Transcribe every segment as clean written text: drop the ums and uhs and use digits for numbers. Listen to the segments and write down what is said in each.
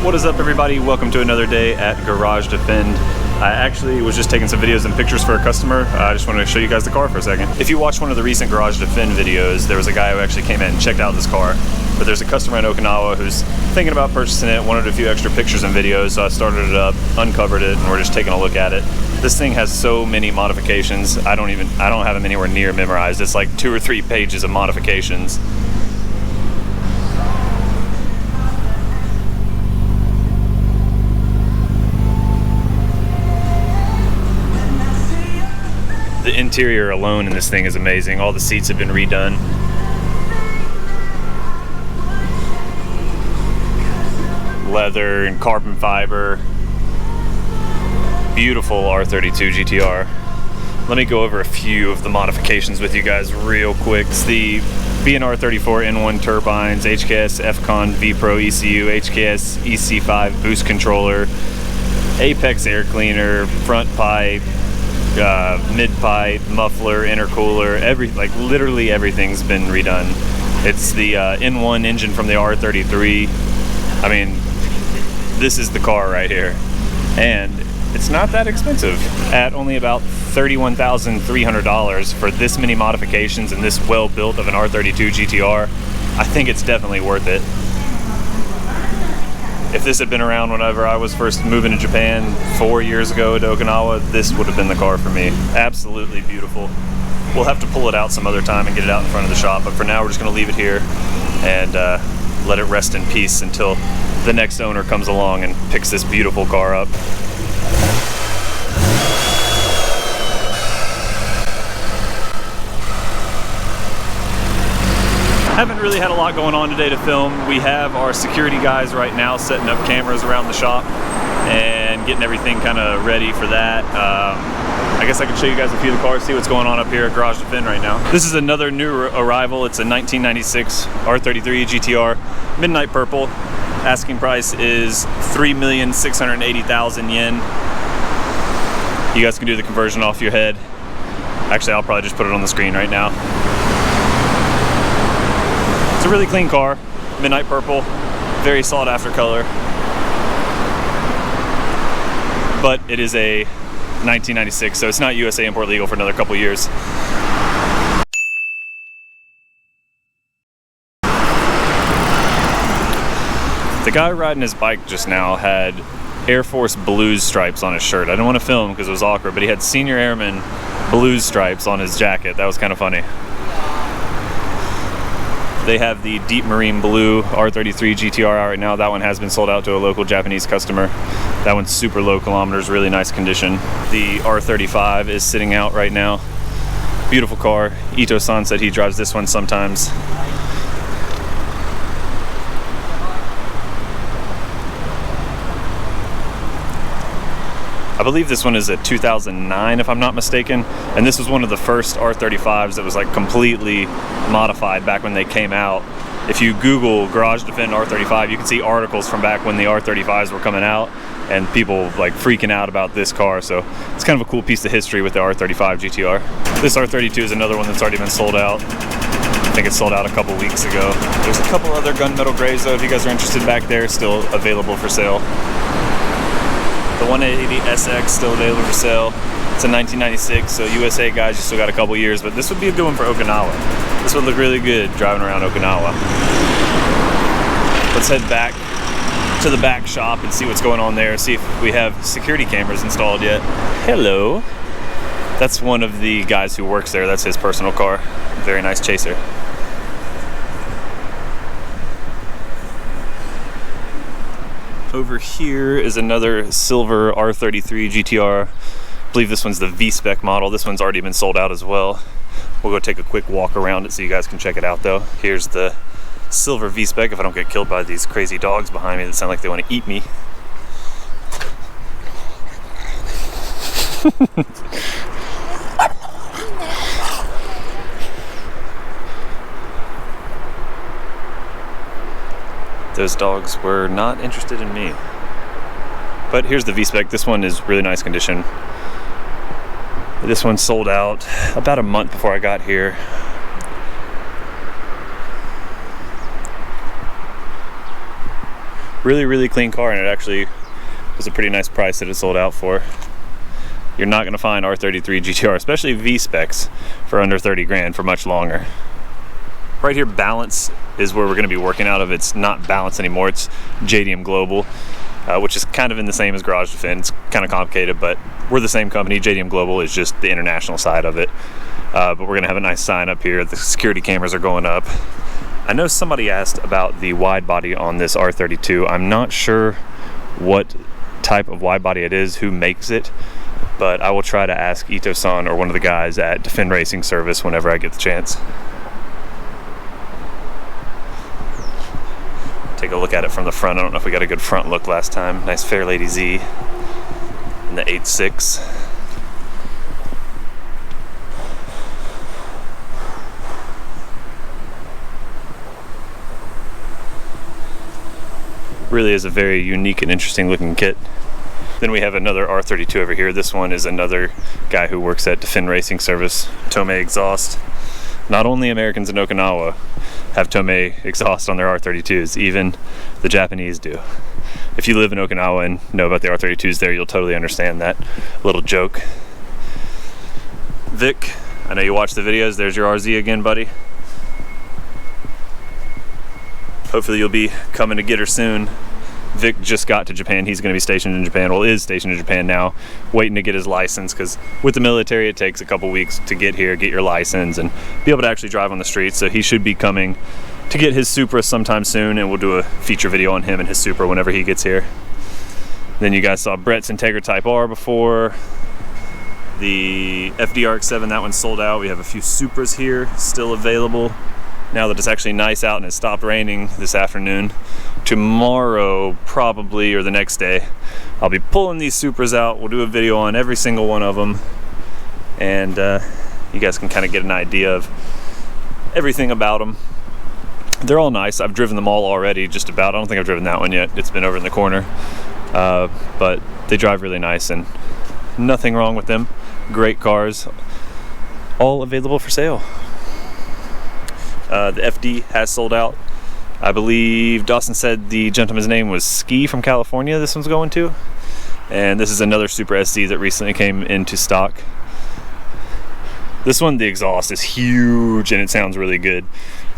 What is up, everybody? Welcome to another day at Garage Defend. I actually was just taking some videos and pictures for a customer. I just wanted to show you guys the car for a second. If you watched one of the recent Garage Defend videos, there was a guy who actually came in and checked out this car. But there's a customer in Okinawa who's thinking about purchasing it, wanted a few extra pictures and videos, so I started it up, uncovered it, and we're just taking a look at it. This thing has so many modifications. I don't have them anywhere near memorized. It's like 2 or 3 pages of modifications. The interior alone in this thing is amazing. All the seats have been redone. Leather and carbon fiber. Beautiful R32 GTR. Let me go over a few of the modifications with you guys real quick. It's the BNR34 N1 Turbines, HKS FCON Vpro ECU, HKS EVC5 Boost controller, Apex air cleaner, front pipe, mid pipe, muffler, intercooler, literally everything's been redone. It's the N1 engine from the R33. I mean, this is the car right here, and it's not that expensive at only about $31,300 for this many modifications and this well built of an R32 GTR. I think it's definitely worth it. If this had been around whenever I was first moving to Japan 4 years ago to Okinawa, this would have been the car for me. Absolutely beautiful. We'll have to pull it out some other time and get it out in front of the shop, but for now we're just going to leave it here and let it rest in peace until the next owner comes along and picks this beautiful car up. Haven't really had a lot going on today to film. We have our security guys right now setting up cameras around the shop and getting everything kind of ready for that. I guess I can show you guys a few of the cars, see what's going on up here at Garage Defend right now. This is another new arrival. It's a 1996 R33 GTR, midnight purple. Asking price is 3,680,000 yen. You guys can do the conversion off your head. Actually, I'll probably just put it on the screen right now. It's a really clean car, midnight purple, very sought after color. But it is a 1996, so it's not USA import legal for another couple years. The guy riding his bike just now had Air Force Blues stripes on his shirt. I didn't want to film because it was awkward, but he had Senior Airman Blues stripes on his jacket. That was kind of funny. They have the deep marine blue R33 GTR out right now. That one has been sold out to a local Japanese customer. That one's super low kilometers, really nice condition. The R35 is sitting out right now. Beautiful car. Ito-san said he drives this one sometimes. I believe this one is a 2009 if I'm not mistaken, and this was one of the first R35s that was like completely modified back when they came out. If you Google Garage Defend R35, you can see articles from back when the R35s were coming out and people like freaking out about this car, so it's kind of a cool piece of history with the R35 GTR. This R32 is another one that's already been sold out. I think it sold out a couple weeks ago. There's a couple other gunmetal grays though, if you guys are interested back there, still available for sale. The 180 SX still available for sale. It's a 1996, so USA guys, you still got a couple years, but this would be a good one for Okinawa. This would look really good driving around Okinawa. Let's head back to the back shop and see what's going on there, see if we have security cameras installed yet. Hello. That's one of the guys who works there. That's his personal car. Very nice chaser. Over here is another silver R33 GTR. I believe this one's the V-Spec model. This one's already been sold out as well. We'll go take a quick walk around it so you guys can check it out though. Here's the silver V-Spec if I don't get killed by these crazy dogs behind me that sound like they want to eat me. Those dogs were not interested in me. But here's the V-Spec. This one is really nice condition. This one sold out about a month before I got here. Really, really clean car, and it actually was a pretty nice price that it sold out for. You're not going to find R32 GTR, especially V-specs, for under 30 grand for much longer. Right here, Balance is where we're going to be working out of. It's not Balance anymore, it's JDM Global, which is kind of in the same as Garage Defend. It's kind of complicated, but we're the same company. JDM Global is just the international side of it. But we're going to have a nice sign up here. The security cameras are going up. I know somebody asked about the wide body on this R32. I'm not sure what type of wide body it is, who makes it, but I will try to ask Ito-san or one of the guys at Defend Racing Service whenever I get the chance. Take a look at it from the front. I don't know if we got a good front look last time. Nice Fairlady Z in the 8.6. Really is a very unique and interesting looking kit. Then we have another R32 over here. This one is another guy who works at Defend Racing Service, TOMEI Exhaust. Not only Americans in Okinawa have TOMEI Exhaust on their R32s, even the Japanese do. If you live in Okinawa and know about the R32s there, you'll totally understand that little joke. Vic, I know you watch the videos. There's your RZ again, buddy. Hopefully you'll be coming to get her soon. Vic just got to Japan. He's going to be stationed in Japan, well, is stationed in Japan now, waiting to get his license, because with the military it takes a couple weeks to get here, get your license, and be able to actually drive on the streets. So he should be coming to get his Supra sometime soon, and we'll do a feature video on him and his Supra whenever he gets here. Then you guys saw Brett's Integra Type R before. The FDRX7, that one's sold out. We have a few Supras here still available now that it's actually nice out and it stopped raining this afternoon. Tomorrow, probably, or the next day, I'll be pulling these Supras out. We'll do a video on every single one of them, and you guys can kind of get an idea of everything about them. They're all nice. I've driven them all already, just about. I don't think I've driven that one yet. It's been over in the corner, but they drive really nice, and nothing wrong with them. Great cars, all available for sale. The FD has sold out. I believe Dawson said the gentleman's name was Ski from California this one's going to. And this is another Super SC that recently came into stock. This one, the exhaust is huge and it sounds really good.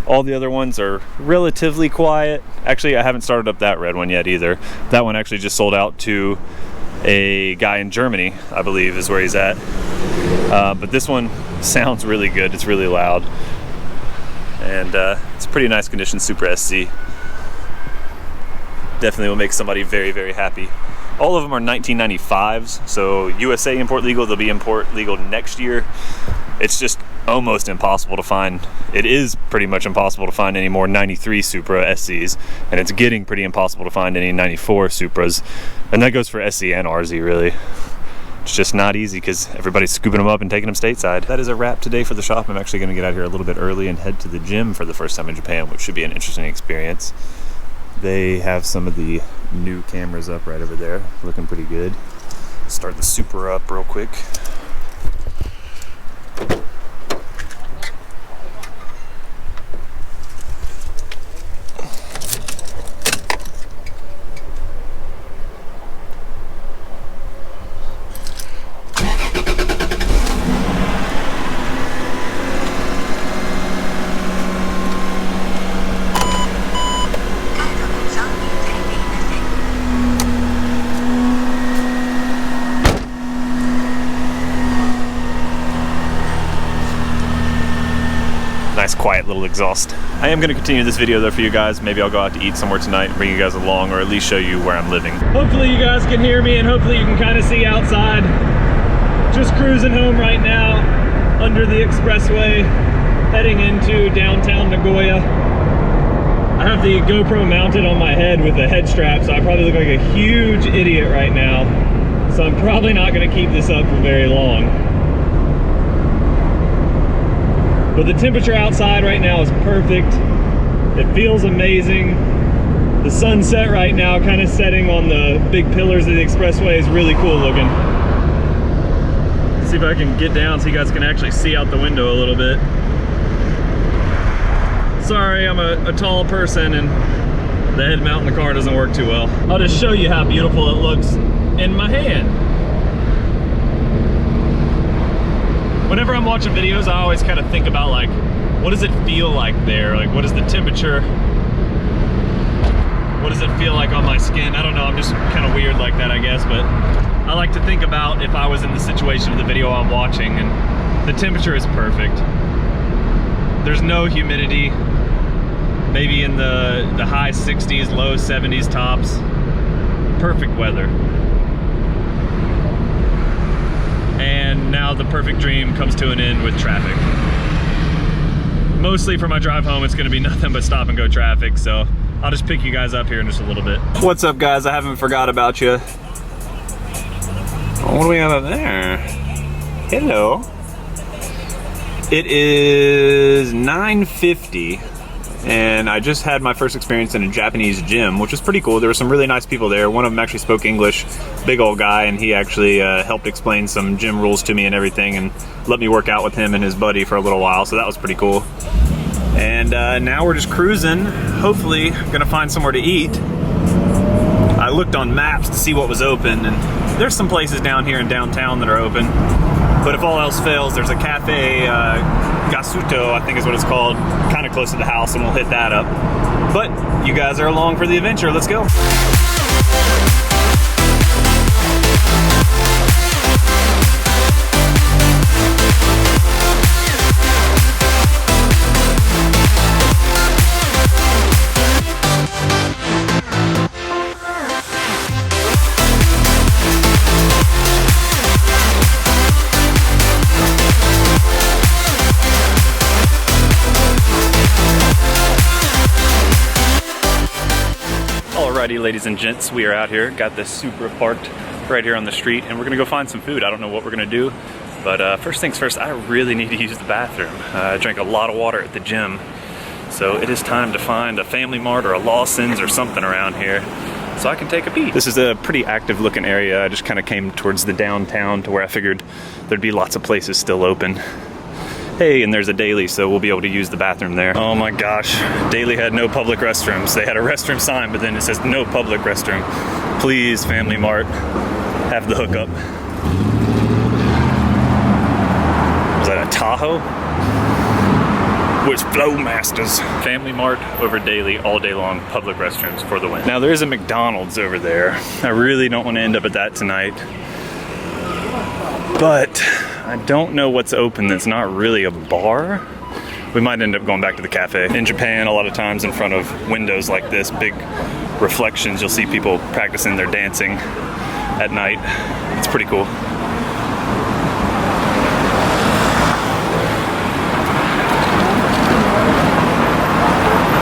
All the other ones are relatively quiet. Actually, I haven't started up that red one yet either. That one actually just sold out to a guy in Germany, I believe is where he's at. But this one sounds really good. It's really loud. And it's a pretty nice condition Super SC. Definitely will make somebody very, very happy. All of them are 1995s, so USA import legal. They'll be import legal next year. It's just almost impossible to find. It is pretty much impossible to find any more 93 Supra SCs, and it's getting pretty impossible to find any 94 Supras. And that goes for SC and RZ, really. It's just not easy because everybody's scooping them up and taking them stateside. That is a wrap today for the shop. I'm actually going to get out here a little bit early and head to the gym for the first time in Japan, which should be an interesting experience. They have some of the new cameras up right over there, looking pretty good. Start the Supra up real quick. Nice quiet little exhaust. I am going to continue this video though for you guys. Maybe I'll go out to eat somewhere tonight and bring you guys along, or at least show you where I'm living. Hopefully you guys can hear me and hopefully you can kind of see outside. Just cruising home right now under the expressway, heading into downtown Nagoya. I have the GoPro mounted on my head with a head strap, so I probably look like a huge idiot right now. So I'm probably not going to keep this up for very long. But the temperature outside right now is perfect. It feels amazing. The sunset right now, kind of setting on the big pillars of the expressway, is really cool looking. Let's see if I can get down so you guys can actually see out the window a little bit. Sorry, I'm a tall person and The head mount in the car doesn't work too well. I'll just show you how beautiful it looks in my hand. Whenever I'm watching videos, I always kind of think about like, what does it feel like there? Like, what is the temperature? What does it feel like on my skin? I don't know, I'm just kind of weird like that, I guess, but I like to think about if I was in the situation of the video I'm watching, and the temperature is perfect. There's no humidity, maybe in the high 60s, low 70s tops. Perfect weather. And now the perfect dream comes to an end with traffic. Mostly for my drive home, it's gonna be nothing but stop and go traffic, so I'll just pick you guys up here in just a little bit. What's up, guys? I haven't forgot about you. Oh, what do we have up there? Hello. It is 9:50, and I just had my first experience in a Japanese gym, which was pretty cool. There were some really nice people there. One of them actually spoke English, big old guy, and he actually helped explain some gym rules to me and everything, and let me work out with him and his buddy for a little while, so that was pretty cool. And now we're just cruising, hopefully gonna find somewhere to eat. I looked on maps to see what was open, and there's some places down here in downtown that are open. But if all else fails, there's a cafe, Gasuto, I think is what it's called, kind of close to the house, and we'll hit that up. But you guys are along for the adventure, let's go. Alrighty, ladies and gents, we are out here. Got this Supra parked right here on the street, and we're gonna go find some food. I don't know what we're gonna do, but first things first, I really need to use the bathroom. I drank a lot of water at the gym, so it is time to find a Family Mart or a Lawson's or something around here so I can take a peek. This is a pretty active looking area. I just kind of came towards the downtown to where I figured there'd be lots of places still open. Hey, and there's a Daily, so we'll be able to use the bathroom there. Oh my gosh, Daily had no public restrooms. They had a restroom sign, but then it says no public restroom. Please, Family Mart, have the hookup. Was that a Tahoe? With Flowmasters. Family Mart over Daily all day long, public restrooms for the win. Now there is a McDonald's over there. I really don't want to end up at that tonight, but I don't know what's open that's not really a bar. We might end up going back to the cafe. In Japan, a lot of times in front of windows like this, big reflections, you'll see people practicing their dancing at night. It's pretty cool.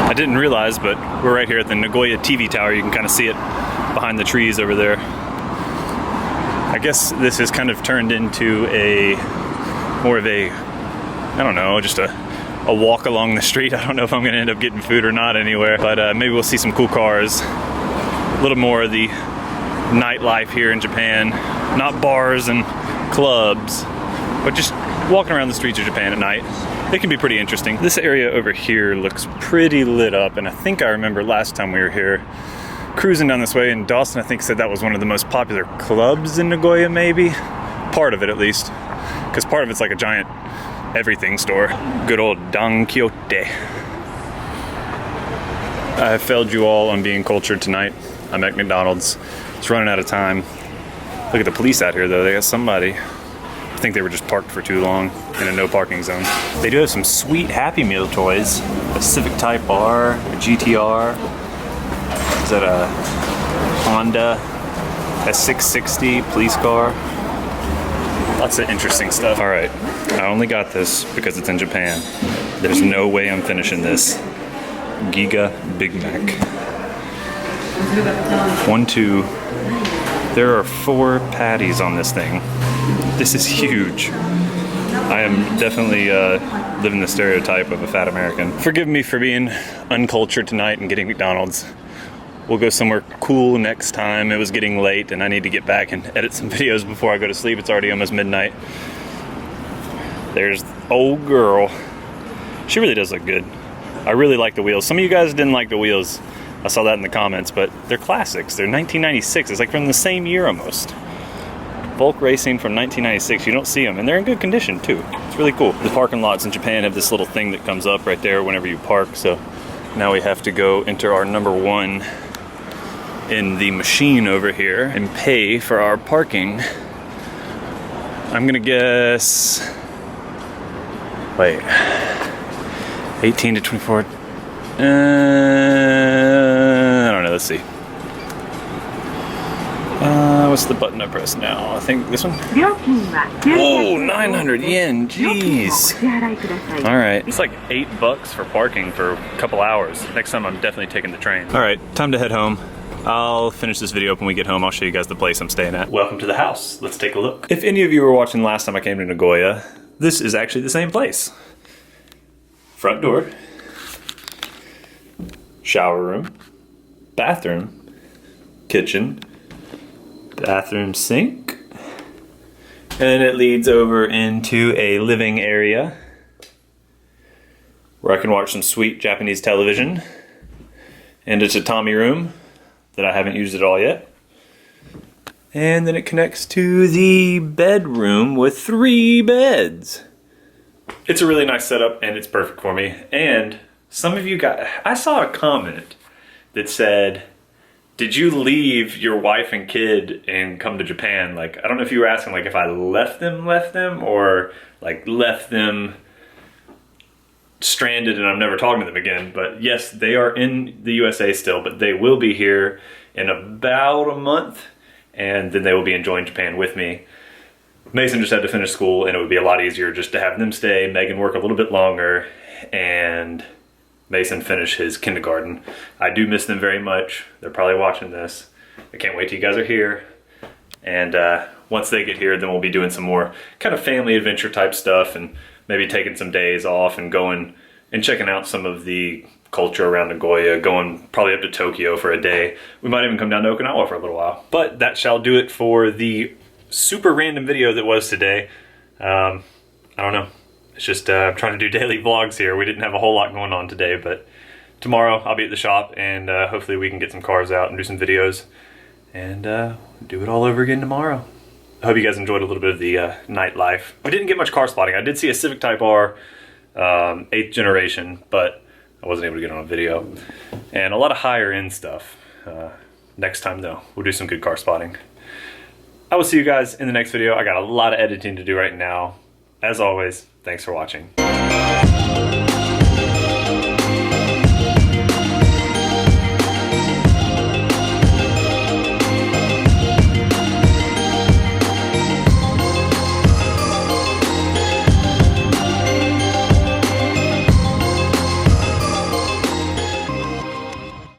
I didn't realize, but we're right here at the Nagoya TV tower. You can kind of see it behind the trees over there. I guess this has kind of turned into more of a, I don't know, just a walk along the street. I don't know if I'm gonna end up getting food or not anywhere, but maybe we'll see some cool cars. A little more of the nightlife here in Japan. Not bars and clubs, but just walking around the streets of Japan at night. It can be pretty interesting. This area over here looks pretty lit up, and I think I remember last time we were here cruising down this way, and Dawson I think said that was one of the most popular clubs in Nagoya, maybe? Part of it at least, because part of it's like a giant everything store. Good old Don Quixote. I have failed you all on being cultured tonight. I'm at McDonald's. It's running out of time. Look at the police out here though, they got somebody. I think they were just parked for too long in a no parking zone. They do have some sweet Happy Meal toys. A Civic Type R, a GTR. Is that a Honda S660 police car? Lots of interesting stuff. All right, I only got this because it's in Japan. There's no way I'm finishing this. Giga Big Mac. 1, 2. There are 4 patties on this thing. This is huge. I am definitely living the stereotype of a fat American. Forgive me for being uncultured tonight and getting McDonald's. We'll go somewhere cool next time. It was getting late and I need to get back and edit some videos before I go to sleep. It's already almost midnight. There's old girl. She really does look good. I really like the wheels. Some of you guys didn't like the wheels. I saw that in the comments, but they're classics. They're 1996. It's like from the same year almost. Volk Racing from 1996. You don't see them, and they're in good condition too. It's really cool. The parking lots in Japan have this little thing that comes up right there whenever you park. So now we have to go enter our number 1 in the machine over here and pay for our parking. I'm gonna guess, wait, 18 to 24. I don't know, let's see. What's the button I press now? I think this one? Whoa, 900 yen, jeez. Alright, it's like $8 for parking for a couple hours. Next time I'm definitely taking the train. Alright, time to head home. I'll finish this video up when we get home. I'll show you guys the place I'm staying at. Welcome to the house. Let's take a look. If any of you were watching last time I came to Nagoya, this is actually the same place. Front door, shower room, bathroom, kitchen, bathroom sink, and it leads over into a living area where I can watch some sweet Japanese television, and a tatami room that I haven't used at all yet. And then it connects to the bedroom with 3 beds. It's a really nice setup and it's perfect for me. And some of you I saw a comment that said, did you leave your wife and kid and come to Japan? Like, I don't know if you were asking like if I left them, or like left them stranded and I'm never talking to them again. But yes, they are in the USA still, but they will be here in about a month, and then they will be enjoying Japan with me. Mason just had to finish school, and it would be a lot easier just to have them stay, Megan work a little bit longer, and Mason finish his kindergarten. I do miss them very much. They're probably watching this. I can't wait till you guys are here. And once they get here, then we'll be doing some more kind of family adventure type stuff, and maybe taking some days off and going and checking out some of the culture around Nagoya, going probably up to Tokyo for a day. We might even come down to Okinawa for a little while. But that shall do it for the super random video that was today. I don't know. It's just I'm trying to do daily vlogs here. We didn't have a whole lot going on today, but tomorrow I'll be at the shop, and hopefully we can get some cars out and do some videos, and do it all over again tomorrow. I hope you guys enjoyed a little bit of the nightlife. I didn't get much car spotting. I did see a Civic Type R, 8th generation, but I wasn't able to get on a video. And a lot of higher end stuff. Next time though, we'll do some good car spotting. I will see you guys in the next video. I got a lot of editing to do right now. As always, thanks for watching.